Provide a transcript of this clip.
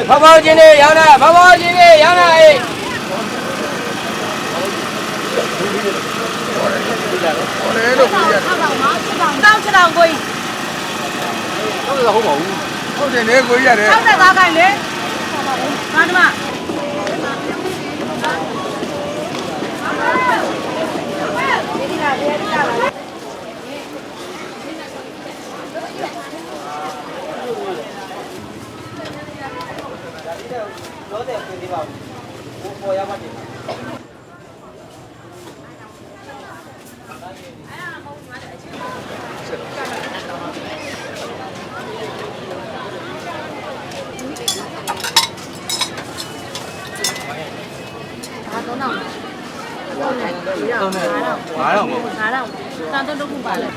ဘောဘောချင်းလေးရောင်းတာဘောဘောချင်းလေးရောင်းတာအေးဟုတ်တယ်လို့ပြောရတယ်တောင်းချတောင်ကိုကြီး ဟုတ်ကဲ့ဟုတ်ပါဘူး ဟုတ်တယ်လေကိုကြီးရတယ်65ခိုင်လေဘာတမလောတဲ့ပြင်ဒီပါဘူးပေါ်ရပါတယ်တော့တော့900 900 900တောင်းတော့တစ်ခုပါလေ